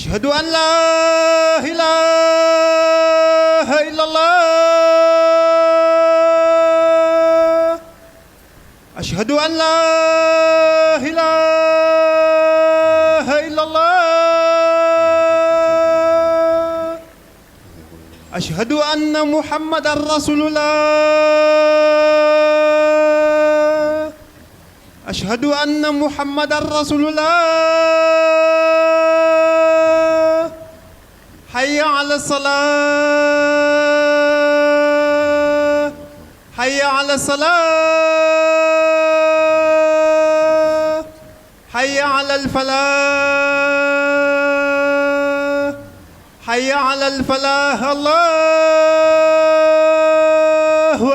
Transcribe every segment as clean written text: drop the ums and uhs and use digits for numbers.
أشهد أن لا إله إلا الله أشهد أن لا إله إلا الله أشهد أن محمدا رسول الله أشهد أن محمدا رسول الله حي على الصلاة حي على الصلاة حي على الفلاح حي على الفلاح الله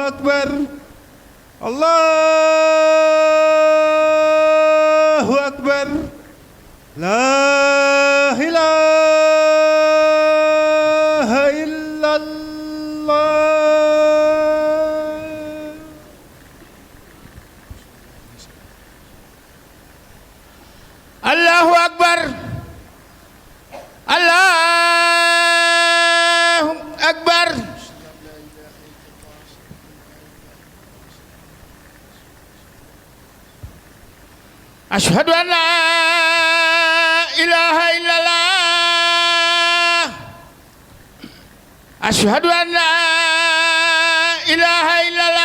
أكبر الله أكبر لا إله إلا الله الله أكبر الله أكبر أشهد أن لا إله إلا الله أشهد أن لا إله إلا الله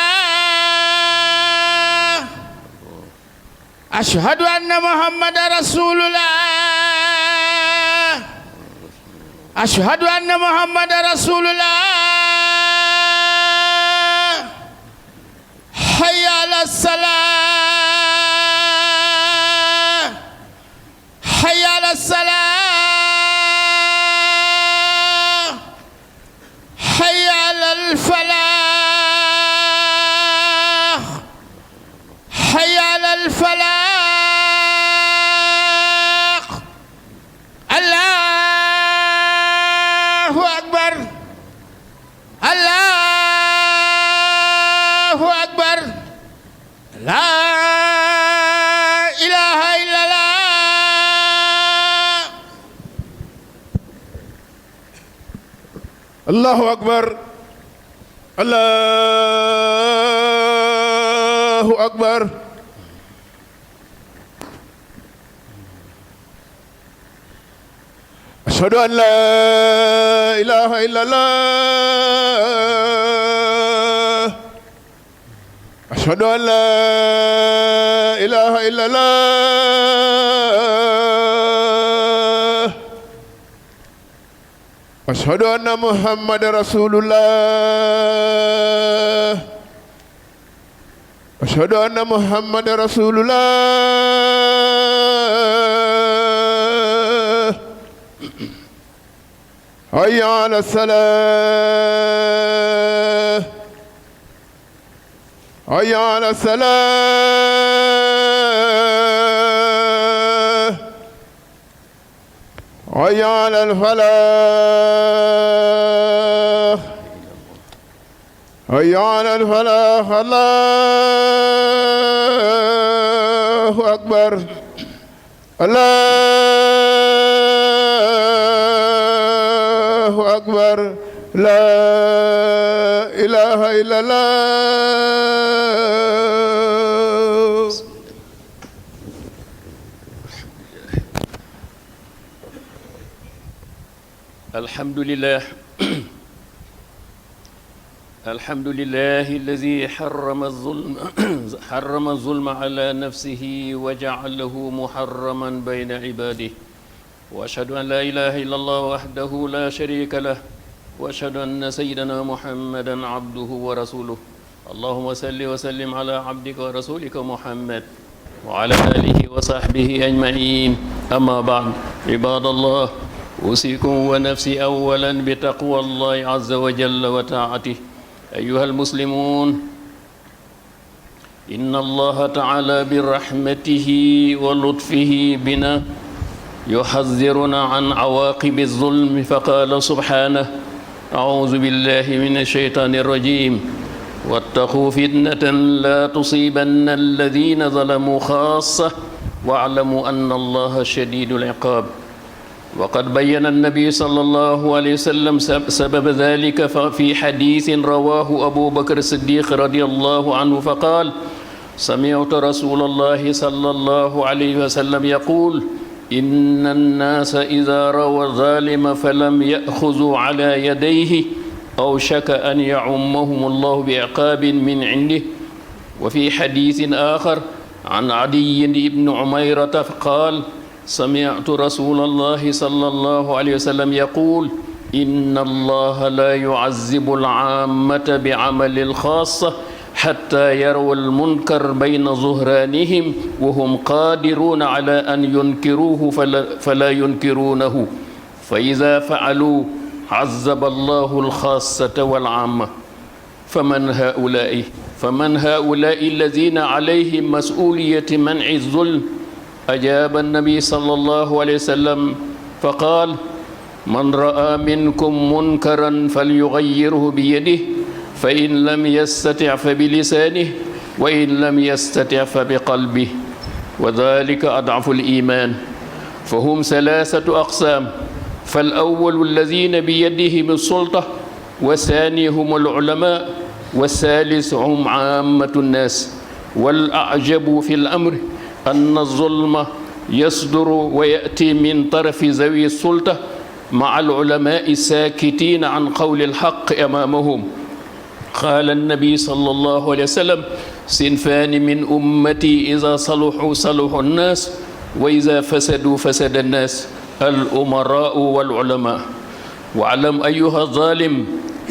أشهد أن محمد رسول الله أشهد أن محمد رسول الله حي على الصلاة حي على الصلاة حي على الفلاح حي على الفلاح الله أكبر الله أكبر لا إله إلا الله الله أكبر الله أكبر أشهد أن لا إله إلا الله أشهد أن لا إله إلا الله أشهد أن محمد رسول الله أشهد أن محمد رسول الله حي على الصلاة حي على الصلاة حي على الفلاح حي على الفلاح الله أكبر الله أكبر لا إله إلا الله الحمد لله الحمد لله الذي حرم الظلم على نفسه وجعله محرما بين عباده وأشهد أن لا إله إلا الله وحده لا شريك له وأشهد أن سيدنا محمدا عبده ورسوله اللهم صل وسلم على عبدك ورسولك محمد وعلى آله وصحبه أجمعين أما بعد عباد الله أوصيكم ونفسي أولا بتقوى الله عز وجل وطاعته أيها المسلمون إن الله تعالى برحمته ولطفه بنا يحذرنا عن عواقب الظلم فقال سبحانه أعوذ بالله من الشيطان الرجيم واتقوا فتنة لا تصيبن الذين ظلموا خاصة واعلموا أن الله شديد العقاب وقد بين النبي صلى الله عليه وسلم سبب ذلك في حديث رواه أبو بكر الصديق رضي الله عنه فقال: سمعت رسول الله صلى الله عليه وسلم يقول: إن الناس إذا رأوا الظالم فلم يأخذوا على يديه أوشك أن يعمهم الله بعقاب من عنده. وفي حديث آخر عن عدي بن عميرة قال: سمعت رسول الله صلى الله عليه وسلم يقول: إن الله لا يعذب العامة بعمل الخاصة حتى يروا المنكر بين ظهرانهم وهم قادرون على أن ينكروه فلا ينكرونه، فإذا فعلوا عذب الله الخاصة والعامة. فمن هؤلاء الذين عليهم مسؤولية منع الظلم؟ أجاب النبي صلى الله عليه وسلم فقال: من رأى منكم منكرا فليغيره بيده، فإن لم يستطع فبلسانه، وإن لم يستطع فبقلبه، وذلك أضعف الإيمان. فهم ثلاثة أقسام: فالأول الذين بيدهم السلطة، والثاني هم العلماء، والثالث هم عامة الناس. والأعجب في الأمر أن الظلم يصدر ويأتي من طرف ذوي السلطة مع العلماء الساكتين عن قول الحق أمامهم. قال النبي صلى الله عليه وسلم: صنفان من أمتي إذا صلحوا صلح الناس، وإذا فسدوا فسد الناس، الأمراء والعلماء. واعلم أيها الظالم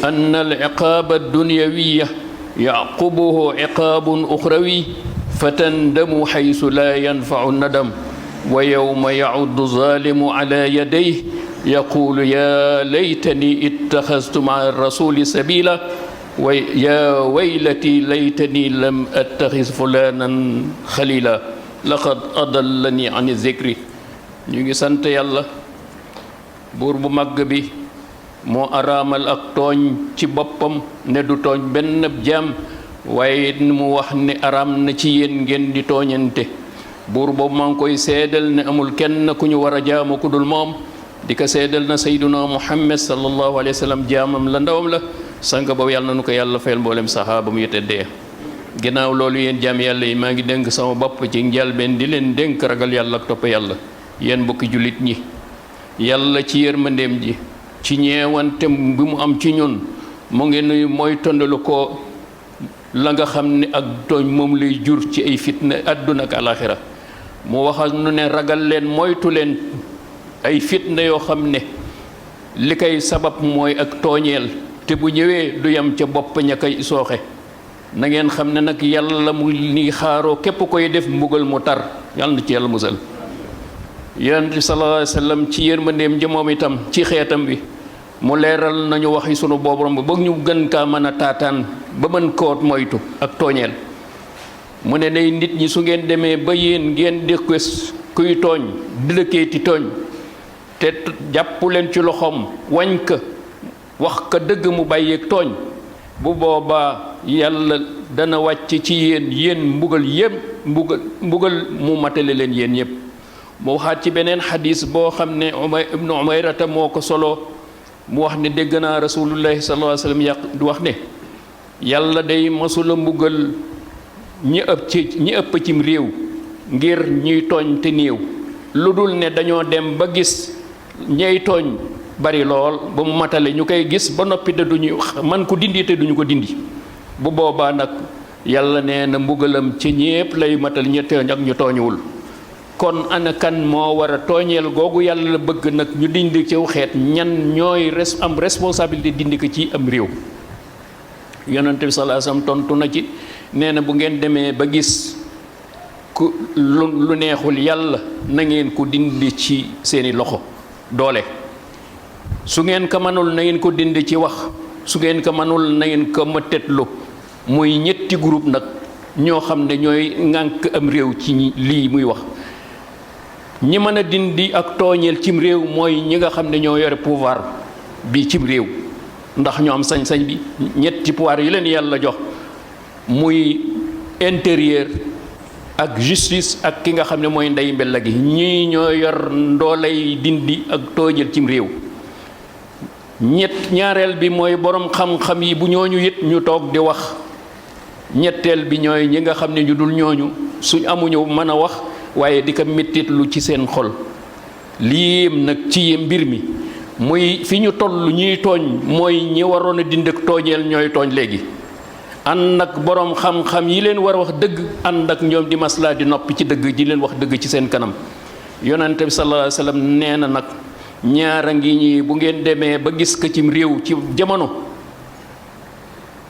أن العقاب الدنيوي يعقبه عقاب أخروي، فتندم حيث لا ينفع الندم. ويوم يعض الظالم على يديه يقول: يا ليتني اتخذت مع الرسول سبيلا، ويا ويلتي ليتني لم أتخذ فلانا خليلا لقد أضلني عن الذكر. ñu ngi sant yàlla buur bu màgg bi moo araamal ak tooñ ci boppam ne du tooñ benn jaam, waaye ni mu wax ne araam na ci yéen ngeen di tooñante. buur boobu maa ngi koy seedal ne amul kenn ku ñu war a jaamu ku dul moom, di ko seedal na sayduna muhammad sallallahu alayhi wa sallam jaamam la ndawam la, sang boobu yàlla na nu ko yàlla fayal mboolem saxaaba mu teddee. ginnaaw loolu yéen jaam yàlla yi maa ngi dénk sama bopp ci njëlbéen di leen dénk ragal yàlla ak topp yàlla. yéen mbokki jullit ñi, yàlla ci yërmandeem ji, ci ñeewantem bi mu am ci ñun, mu ngi nuy mooy tondalu ko la nga xam ne ak tooñ moom lay jur ci ay fitna àdduna ak alaxira. mu waxal nu ne ragal leen moytu leen ay fitna yoo xam ne li koy sabab mooy ak tooñeel, te bu ñëwee du yam ca bopp ña koy sooxe. na ngeen xam ne nag yàlla mu ni xaaroo képp koy def mbugal mu tar, yàlla na ci yàlla musal. yonent bi sallallahu alayhi wa sallam ci yërmandeem ji moom itam ci xeetam bi mu leeral nañu waxi sunu boobam ba ñu gën kaa mën a taataan ba mën koot moytu ak tooñeel. mu ne nay nit ñi su ngeen demee ba yéen ngeen di kuy tooñ di dëkkeeti tooñ te jàpp leen ci loxoom wañ ka wax ka dëgg mu bàyyeeg tooñ, bu boobaa yàlla dana wàcc ci yéen mbugal yépp mbugal mu matale leen yéen ñépp. mu waxaat ci beneen xadis boo xam ne ibnu umayrata moo ko solo, mu wax ne dégg naa rasulullahi sallallahu alayhi wa sallam du wax ne yàlla day masula mbugal ñi ëpp cim réew ngir ñuy tooñ te néew, lu dul ne dañoo dem ba gis ñey tooñ bari lool ba mu matale ñu koy gis ba noppi te duñu man ko dindi te duñu ko dindi. bu boobaa nag yàlla nee na mbugalam ci ñépp lay matal ñi tooñ ak ñu tooñuwul. kon ana kan moo war a tooñeel googu yàlla la bëgg nag ñu dindi ci xeet, ñan ñooy am responsabilité dindi ko ci am réew. yonent bi sallallahu alayhi wasallam tontu na ci, nee na bu ngeen demee ba gis ku lu neexul yàlla na ngeen ko dindi ci seeni loxo doole. su ngeen ko mënul na ngeen ko dindi ci wax, su ngeen ko mënul na ngeen ko mëtetlu. muy ñetti groupe nag ñoo xam ne ñooy ŋànk am réew ci lii muy wax. ñi mën a dindi ak tooñeel cim réew mooy ñi nga xam ne ñoo yore pouvoir bi cim réew, ndax ñoo am sañ-sañ bi. ñetti pouvoir yi leen yàlla jox muy intérieur, ak justice ak ki nga xam ne mooy ndey mbella gi ñii ñoo yor ndoolay dindi ak tooñal cim réew. ñaareel bi mooy borom xam-xam yi bu ñooñu it ñu toog di wax. ñetteel bi ñooy ñi nga xam ne ñu dul ñooñu suñ amuñu mën a wax waaye di ko mettitlu ci seen xol. lii nag ci mbir mi muy fi ñu toll ñuy tooñ mooy ñi waroon a dindi ak tooñeel ñooy tooñ léegi. ànd ak borom xam-xam yi leen war a wax dëgg ànd ak ñoom di maslaa di noppi ci dëgg di leen wax dëgg ci seen kanam. yonente bi sallallahu alayhi wa sallam nee na nag ñaara ngi ñi bu ngeen demee ba gis ko cim réew ci jamono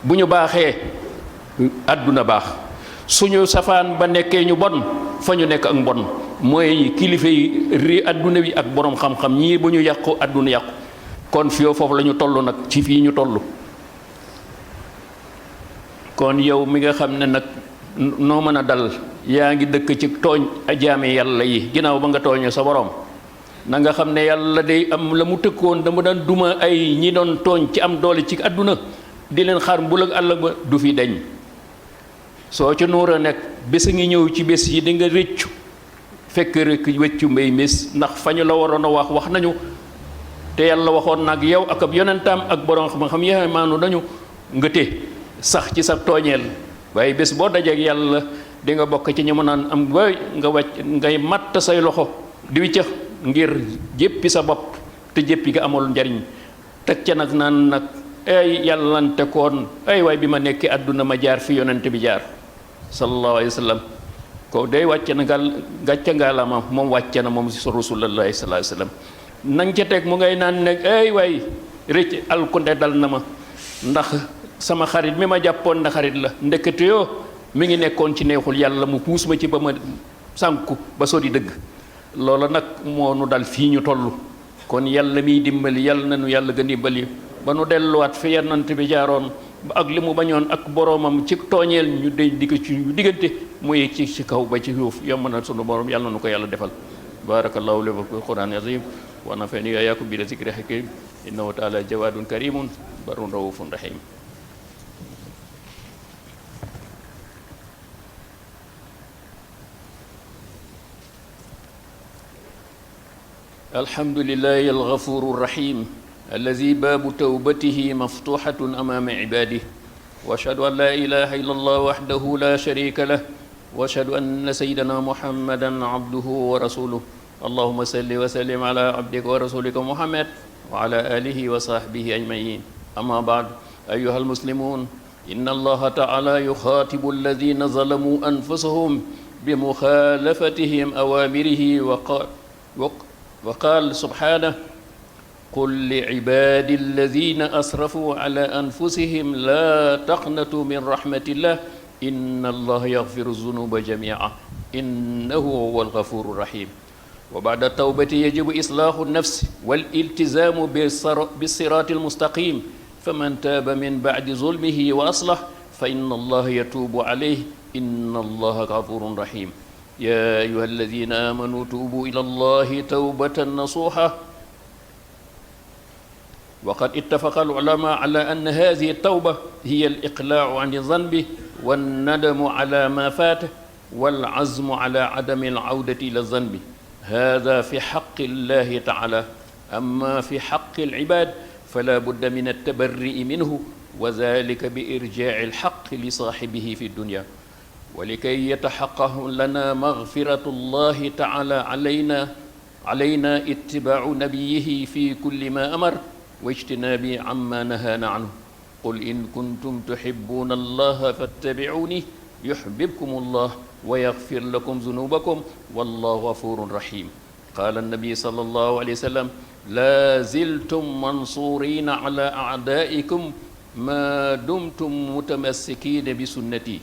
bu ñu baaxee àdduna baax suñu safaan ba nekkee ñu bon fa ñu nekk ak mbon mooy kilifa yi àdduna bi ak borom xam-xam ñii bu ñu yàqu àdduna yàqu. kon fii foofu la ñu toll nag ci fii ñu toll. kon yow mi nga xam ne nag noo mën a dal yaa ngi dëkk ci tooñ jaami yàlla yi ginnaaw ba nga tooñee sa borom na nga xam ne yàlla day am la mu tëkkoon dama daan duma ay ñi doon tooñ ci am doole ci àdduna di leen xaar mbul ak àll ba du fi deñ soo ca nuur a nekk bés a ngi ñëw ci bés yi di nga rëccu fekk rek wëccu mbay mis ndax fa ñu la waroon a wax nañu te yàlla waxoon nag yow ak ab yonentam ak borom xam-xam yi maanu nañu nga te sax ci sa tooñeel waaye bés boo dajeek yàlla di nga bokk ci ñi mu naan am way nga wàcc ngay matt say loxo di wiccax ngir jéppi sa bopp te jéppi nga amul njariñ teg ca nag naan nag ay yàllante koon ay waay bi ma nekki àdduna ma jaar fi yonent bi jaar sallallahu alayhi wa sallam ko day wàcce na gàcce ngaalama moom wàcce na moom si rasulullahi sallallahu alayhi wa sallam nang ca teg mu ngay naan ne ay waay rëcc alkunde dal na ma ndax sama xarit mi ma jàppoon na xarit la ndekete yoo mi ngi nekkoon ci neexul yàlla mu puus ma ci ba ma sànku ba sori dëgg loola nag moo nu dal fii ñu toll kon yàlla miy dimbali yàlla na nu yàlla gën dimbali ba nu delluwaat fi yonent bi jaaroon ba ak li mu bañoon ak boroomam ci tooñeel ñu dey di ko ci ñu diggante muy ci kaw ba ci suuf yomb na sunu borom yàlla na nu ko yàlla defal barakallahu li fi qur'an azim wa nafani wa iyyakum bi zikri hakim innahu ta'ala jawadun karimun barun raufun rahim. الحمد لله الغفور الرحيم الذي باب توبته مفتوحة أمام عباده وأشهد أن لا إله إلا الله وحده لا شريك له وأشهد أن سيدنا محمدا عبده ورسوله اللهم صل وسلم على عبدك ورسولك محمد وعلى آله وصحبه أجمعين أما بعد أيها المسلمون إن الله تعالى يخاطب الذين ظلموا أنفسهم بمخالفتهم أوامره وقال سبحانه قل لعبادي الذين أسرفوا على أنفسهم لا تقنطوا من رحمة الله إن الله يغفر الذنوب جميعا إنه هو الغفور الرحيم وبعد التوبة يجب إصلاح النفس والالتزام بالصراط المستقيم فمن تاب من بعد ظلمه وأصلح فإن الله يتوب عليه إن الله غفور رحيم يا أيها الذين آمنوا توبوا إلى الله توبة نصوحة وقد اتفق العلماء على أن هذه التوبة هي الإقلاع عن الذنب والندم على ما فات والعزم على عدم العودة إلى الذنب هذا في حق الله تعالى أما في حق العباد فلا بد من التبرئ منه وذلك بإرجاع الحق لصاحبه في الدنيا ولكي يتحقق لنا مغفرة الله تعالى علينا اتباع نبيه في كل ما أمر واجتناب عما نهانا عنه قل إن كنتم تحبون الله فاتبعوني يحببكم الله ويغفر لكم ذنوبكم والله غفور رحيم قال النبي صلى الله عليه وسلم لا زلتم منصورين على أعدائكم ما دمتم متمسكين بسنتي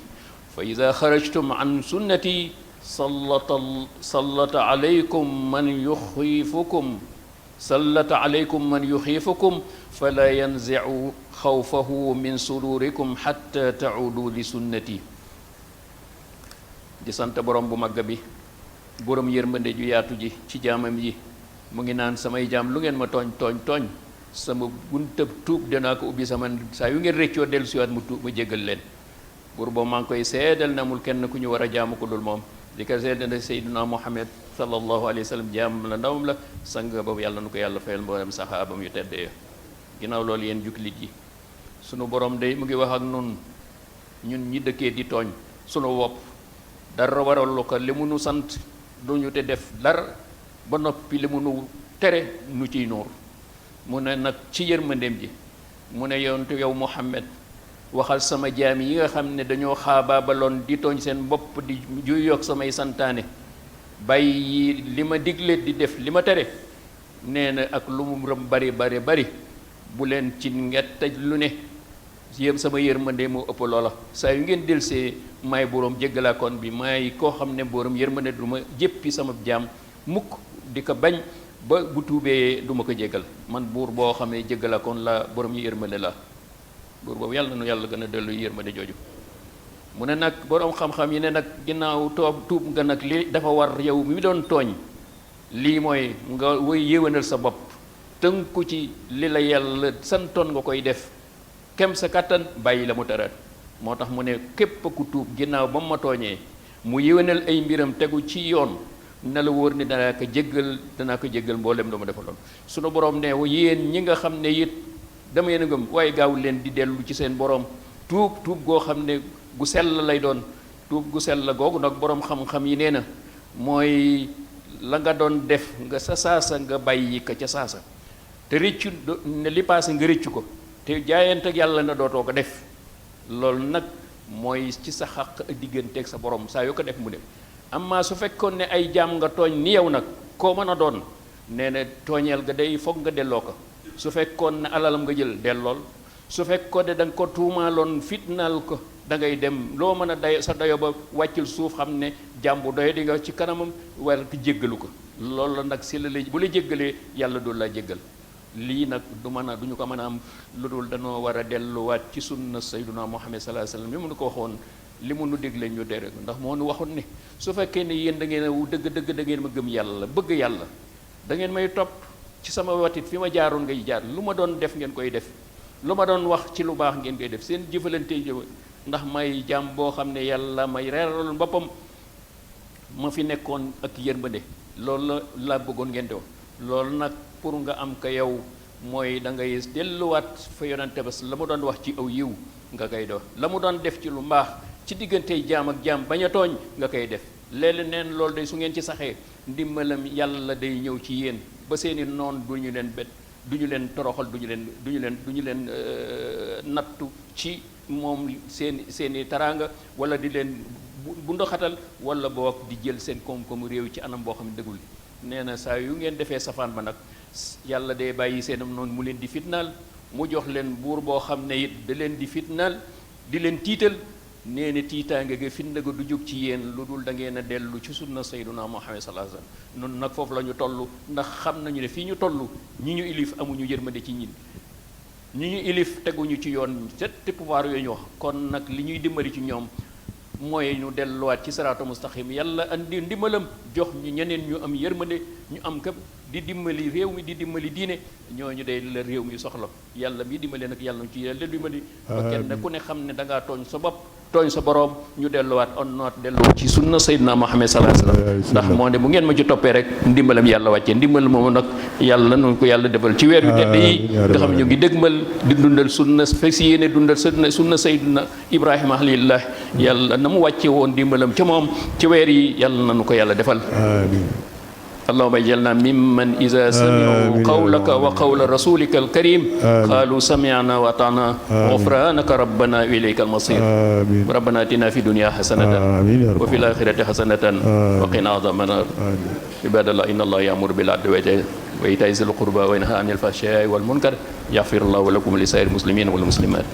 فإذا خرجتم عن سنتي سلط عليكم من يخيفكم فلا ينزع خوفه من صدوركم حتى تعودوا لسنتي di sant borom bu magga bi borom yërmande ju yaatu ji ci jaamam yi mu ngi naan samay jaam lu ngeen ma tooñ sama buntab tuub danaa ko ubbi sama saa yu ngeen réccoo dellu siwaat mu tuub ma jéggal leen buur boobu maa ngi koy seedal ne amul kenn ku ñu war a jaamu ku dul moom di ko seedal ne Seydina Muhammad sallallahu alayhi wa sallam jaam la ndawam la sang boobu yàlla nu ko yàlla fayal mboolem saxaabam yu teddee ginnaaw loolu yéen jullit yi sunu borom day mu ngi wax ak nun ñun ñi dëkkee di tooñ sunu wopp dara waralu ko li mu nu sant duñu te def dara ba noppi li mu nu tere nu ciy nuur mu ne nag ci yërmandeem ji mu ne yow Muhammad waxal sama jaam yi nga xam ne dañoo xaabaabaloon di tooñ seen bopp di juyoog samay santaane bàyyi li ma digle di def li ma tere nee na ak lu mu rëm bari bu leen ci ngettaj lu ne yéem sama yërmande moo ëpp loola saa yu ngeen delsee maay boroom jéggalaakoon bi maay koo xam ne boroom yërmande du ma jéppi sama jaam mukk di ko bañ ba bu tuubee du ma ko jéggal man buur boo xam ne jéggalaakoon la boroom yi yërmande la buur boobu yàlla na nu yàlla gën a dellu yërmande jooju mu ne nag boroom xam-xam yi ne nag ginnaaw tuub nga nag li dafa war yow mi doon tooñ lii mooy nga woy yéwénal sa bopp tënku ci li la yàlla santoon nga koy def kem sa kàttan bàyyi la mu tëraat moo tax mu ne képp ku tuub ginnaaw ba mu ma tooñee mu yéwénal ay mbiram tegu ci yoon na la wóor ni danaa ko jéggal mboolem lu ma defaloon sunu borom ne yéen ñi nga xam ne it dama yéen a gëm waaye gaawul leen di dellu ci seen borom tuub goo xam ne gu sell lay doon tuub gu sell googu nag borom xam-xam yi nee na mooy la nga doon def nga sa saasa nga bàyyi ko ca saasa te rëccu ne li paase nga rëccu ko te jaayante ak yàlla na dootoo ko def loolu nag mooy ci sa xaq ak digganteeg sa borom saa yoo ko def mu dem amma su fekkoon ne ay jaam nga tooñ ni yow nag koo mën a doon nee na tooñeel ga day foog nga delloo ko su fekkoon ne alalam nga jël dellool su fekkoon ne da nga ko tuumaaloon fitnaal ko da ngay dem loo mën a dayo sa dayo ba wàccul suuf xam ne jàmbu doy di nga ci kanamam war ko jéggalu ko loolu la nag si la bu la jéggalee yàlla dul la jéggal lii nag du ñu ko mën a am lu dul dañoo war a delluwaat ci sunna sayyiduna Muhammad sallallahu alayhi wasallam mi mu nu ko waxoon li mu nu dégle ñu dere ndax moo nu waxoon ne su fekkee ne yéen da ngeen a dëgg da ngeen ma gëm yàlla bëgg yàlla da ngeen may topp ci sama watit fi ma jaaroon ngay jaar lu ma doon def ngeen koy def lu ma doon wax ci lu baax ngeen koy def seen jëfalante ndax may jàmm boo xam ne yàlla may reeraloon boppam ma fi nekkoon ak yërmande loolu la bëggoon ngeen di wax loolu nag pour nga am ko yow mooy da ngay delluwaat fa yonante bas la mu doon wax ci aw yiw nga koy def la mu doon def ci lu mbaax ci diggante jaam ak jaam bañ a tooñ nga koy def léeg-léeg neen loolu day su ngeen ci saxee ndimbalam yàlla day ñëw ci yéen ba seeni noon du ñu leen bet du ñu leen toroxal du ñu leen nattu ci moom seeni taraanga wala di leen bu ndoxatal wala boog di jël seen koom-koomu réew ci anam boo xam ne dëggul nee na saa yu ngeen defee safaan ba nag yàlla day bàyyi seenam noonu mu leen di fitnaal mu jox leen buur boo xam ne it da leen di fitnaal di leen tiital nee na tiitaange ga fitna ga du jóg ci yéen lu dul da ngeen a dellu ci sunna sayyiduna Muhammad sallallahu alayhi wasallam noonu nag foofu la ñu toll ndax xam nañu ne fii ñu toll ñi ñu ilif amuñu yërmande ci ñin ñi ñu ilif teguñu ci yoon te pouvoir yooyu ñu wax kon nag li ñuy dimbali ci ñoom mooy ñu delluwaat ci saraatu mustaqim yàlla andi ndimbalam jox ñu ñeneen ñu am yërmande ñu am kam di dimbali réew mi di dimbali diine ñooñu day la réew mi soxla yàlla mi dimbali nag yàlla ci yàlla dimbali ba kenn ku ne xam ne da ngaa tooñ sa bopp tooñ sa boroom ñu delluwaat on noot delluwaat ci sunna sayyidina Muhammad sallallahu alayhi wasallam ndax moo ne bu ngeen ma ci toppee rek ndimbalam yàlla wàccee ndimbal moomu nag yàlla nu ko yàlla defal ci weer yu tedd yi nga xam ñu ngi dégmal di dundal sunna fekk yéene dundal sunna sayyidina Ibrahima xalillah yàlla na mu wàcce woon ndimbalam ca moom ci weer yi yàlla na nu ko yàlla defal اللهم اجعلنا ممن إذا سمعوا قولك وقول رسولك الكريم قالوا سمعنا وأطعنا غفرانك ربنا وإليك المصير ربنا آتنا في الدنيا حسنة وفي الآخرة حسنة وقنا عذاب النار عباد الله إن الله يأمر بالعدل وإيتاء ذي القربى وينهى عن الفحشاء والمنكر يغفر الله لكم ولسائر المسلمين والمسلمات